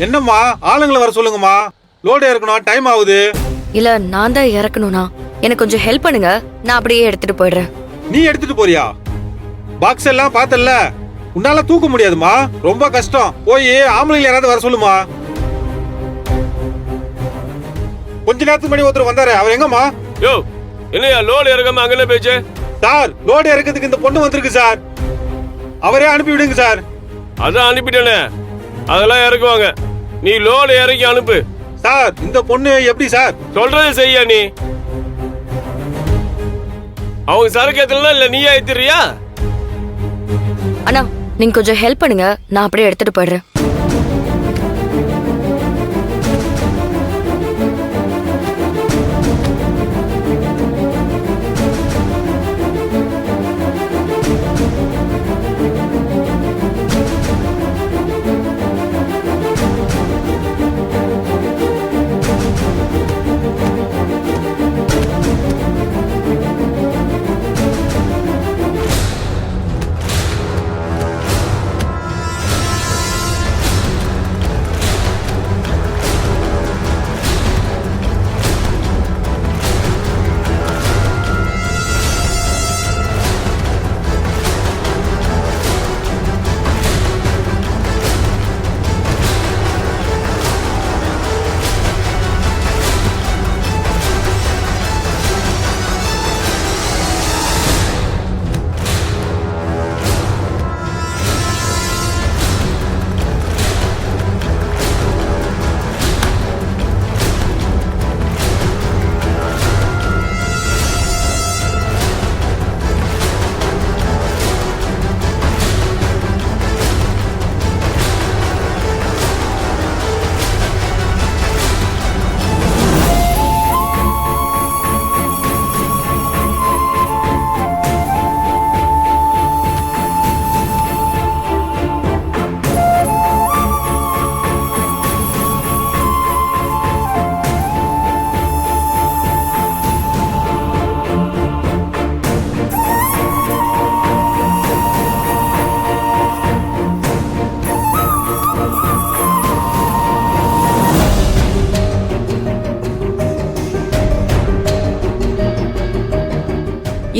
என்னம்மா ஆளுங்களை வர சொல்லுங்கம்மா, லோடு இறக்கணும், டைம் ஆகுது. இல்ல நான் தான் இறக்கணும்னா எனக்கு கொஞ்சம் ஹெல்ப் பண்ணுங்க, நான் அப்படியே எடுத்துட்டு போயிடுறேன். நீ எடுத்துட்டு போறியா? பாக்ஸ் எல்லாம் பார்த்தல்ல, உன்னால தூக்க முடியாதுமா, ரொம்ப கஷ்டம். போய் ஆம்பளைங்க யாராவது வர சொல்லுமா. கொஞ்ச நேரத்துக்கு முன்னாடி ஒருத்தர் வந்தாரு, அவர் எங்கம்மா? யோ என்னையா லோடு இறக்காம அங்கே போயிச்சு? சார் லோடு இறக்கிறதுக்கு இந்த பொண்ணு வந்திருக்கு சார், அவரே அனுப்பி விடுங்க சார். அதான் அனுப்பிட்டேனே, அதெல்லாம் இறக்குவாங்க. நீ லோடு இறக்கி அனுப்பு. சார் இந்த பொண்ணு எப்படி சார்? சொல்றது செய்யா நீ. அவங்க சரக்கு ஏத்தலாம் இல்ல நீயா ஏத்துறியா? அண்ணா நீங்க கொஞ்சம் ஹெல்ப் பண்ணுங்க, நான் அப்படியே எடுத்துட்டு போயிடுறேன்.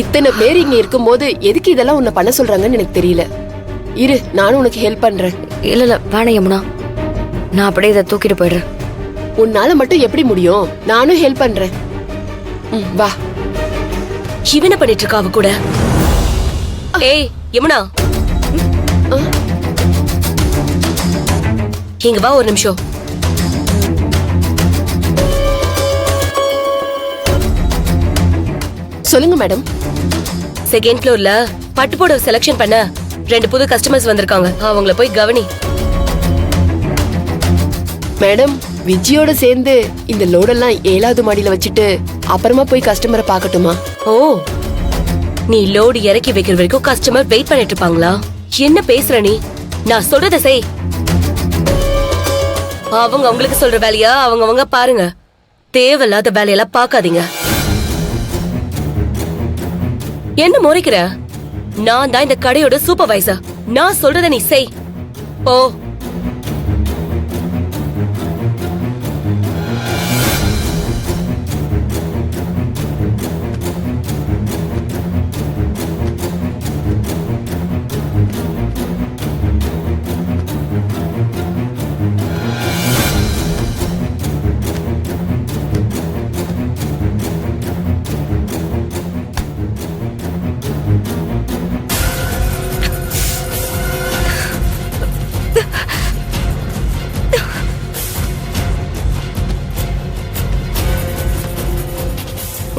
இத்தனை பேர் இங்க இருக்கும்போது எதுக்கு இதெல்லாம் உன்னை பண்ண சொல்றாங்கன்னு எனக்கு தெரியல. இரு, நானும் உனக்கு ஹெல்ப் பண்றேன். இல்ல இல்ல வேணாம் யமுனா, நான் அப்படியே இதை தூக்கிட்டு போயிடுறேன். உன்னால மட்டும் எப்படி முடியும்? நானும் ஹெல்ப் பண்றேன். வா. இவன பண்ணிட்டு இருக்கா அவ கூட? ஏய் யமுனா, இங்க வா ஒரு நிமிஷம். சொல்லுங்க மேடம். செகண்ட் ஃப்ளோர்ல பட்டு புடவை செலக்ஷன் பண்ண 2 புது கஸ்டமர்ஸ் வந்திருக்காங்க, அவங்கள போய் கவனி. மேடம், விஜயோட சேர்ந்து இந்த லோடெல்லாம் 7வது மாடியில வச்சுட்டு அப்புறமா போய் கஸ்டமரை பார்க்கட்டுமா? ஓ, நீ லோடு இறக்கி வைக்கிற வரைக்கும் கஸ்டமர் வெயிட் பண்ணிட்டு இருப்பாங்களா? என்ன பேசுற நீ? நான் சொல்றத செய். அவங்க அவங்களுக்கு சொல்ற வேலையா அவங்க பாருங்க, தேவையில்லாத வேலையெல்லாம் பார்க்காதீங்க. என்ன முறைக்கிற? நான் தான் இந்த கடையோட சூப்பர்வைசர், நான் சொல்றத நீ செய். ஓ,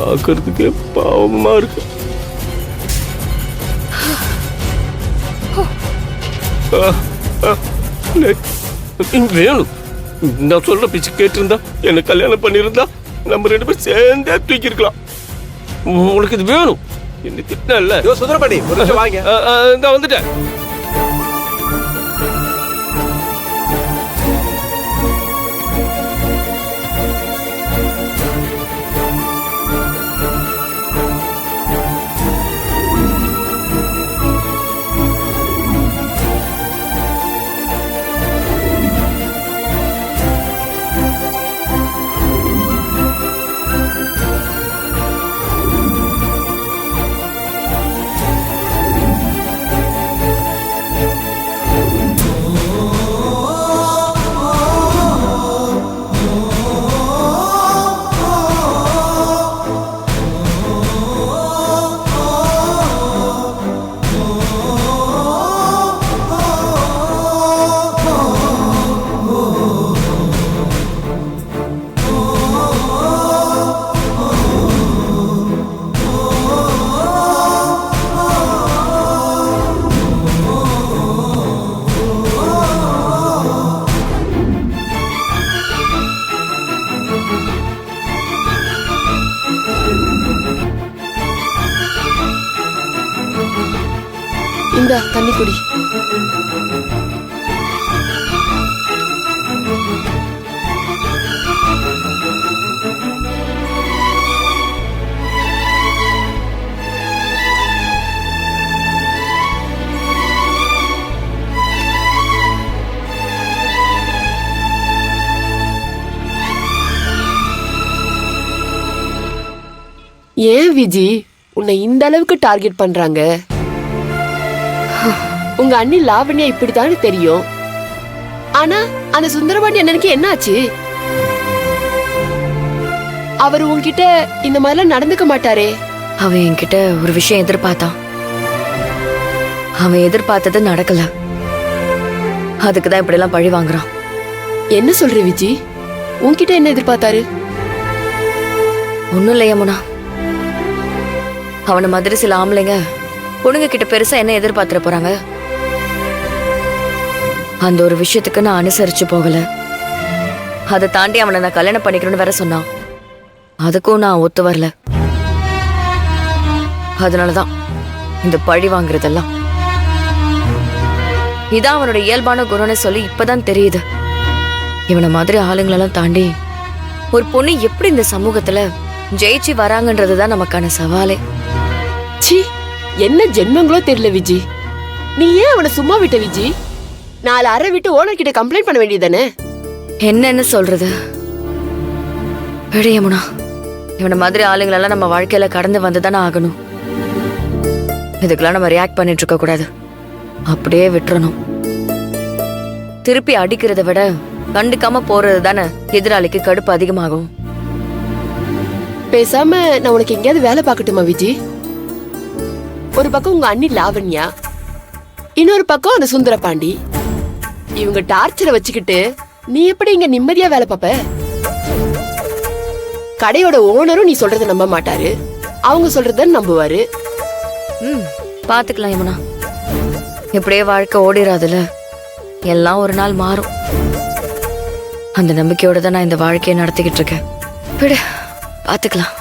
பார்க்கறதுக்கே பாவமா இருக்கு. வேணும், நான் சொல்ற பிச்சு கேட்டிருந்தா, என்ன கல்யாணம் பண்ணிருந்தா நம்ம 2 பேரும் சேர்ந்தே தூக்கி இருக்கலாம். உனக்கு இது வேணும். என்ன திட்டினல்ல? சுந்தரபாண்டி ஒரு நிமிஷம் வாங்க. நான் வந்துட்டேன். இந்தா தண்ணி குடி. ஏன் விஜி உன்னை இந்த அளவுக்கு டார்கெட் பண்றாங்க? உங்க அண்ணி லாவண்யா இப்படித்தானே தெரியும். ஆனா அந்த சுந்தரபாண்டி அண்ணனுக்கு என்ன ஆச்சு? அவர் உன்கிட்ட இந்த மாதிரிலாம் நடந்துக்க மாட்டாரே. அவன் என்கிட்ட ஒரு விஷயம் எதிர்பார்த்தான். அவன் எதிர்பார்த்தது நடக்கல. அதுக்குதான் இப்படி எல்லாம் பழி வாங்குறான். என்ன சொல்ற விஜி? உன்கிட்ட என்ன எதிர்பார்த்தாரு? ஒண்ணும் இல்ல யமுனா. அவன மாதிரி சில ஆம்பளைங்க பொண்ணுங்க கிட்ட பெருசா என்ன எதிர்பார்த்துட போறாங்க. அந்த ஒரு விஷயத்துக்கு நான் அனுசரிச்சு போகல. அதை தாண்டி அவனை நான் கல்யாணம் பண்ணிக்கணும்னு வேற சொன்னான். அதுக்கும் நான் ஒத்து வரல. அதனாலதான் இந்த பழி வாங்குறதெல்லாம். இதான் அவனோட இயல்பான குணம்னு சொல்லி இப்பதான் தெரியுது. இவனை மாதிரி ஆளுங்களெல்லாம் தாண்டி ஒரு பொண்ணு எப்படி இந்த சமூகத்துல ஜெயிச்சு வராங்கன்றதுதான் நமக்கான சவாலே. சி, என்ன ஜென்மங்களோ தெரியல விஜி. நீ ஏன் அவனை சும்மா விட்ட விஜி? 4 அறை விட்டு ஓனர் கிட்ட கம்ப்ளைண்ட் பண்ண வேண்டியதானே? என்னன்னு சொல்றது? விடு யமுனா. இவனை மாதிரி ஆளுங்களெல்லாம் நம்ம வாழ்க்கையில கடந்து வந்துதானே ஆகணும். இதுக்கெல்லாம் நம்ம ரியாக்ட் பண்ணிட்டு இருக்க கூடாது. அப்படியே விட்டுறணும். திருப்பி அடிக்கிறத விட கண்டுக்காம போறது தானே எதிராளிக்கு கடுப்பு அதிகமாகும். பேசாம நான் உனக்கு எங்கேயாவது வேலை பார்க்கட்டுமா விஜி? ஒரு பக்கம் உங்க அண்ணி லாவண்யா, இன்னொரு பக்கம் அந்த சுந்தரபாண்டி. இவங்க டார்ச்சரை வச்சுக்கிட்டு நீ எப்படி இங்க நிம்மதியா வேலை பார்ப்ப? கடையோட ஓனரும் நீ சொல்றத நம்ப மாட்டாரு, அவங்க சொல்றத நம்புவாரு. பாத்துக்கலாம் யமுனா. இப்படியே வாழ்க்கை ஓடிராதுல. எல்லாம் ஒரு நாள் மாறும். அந்த நம்பிக்கையோட தான் நான் இந்த வாழ்க்கையை நடத்திக்கிட்டு இருக்கேன். விடு, பாத்துக்கலாம்.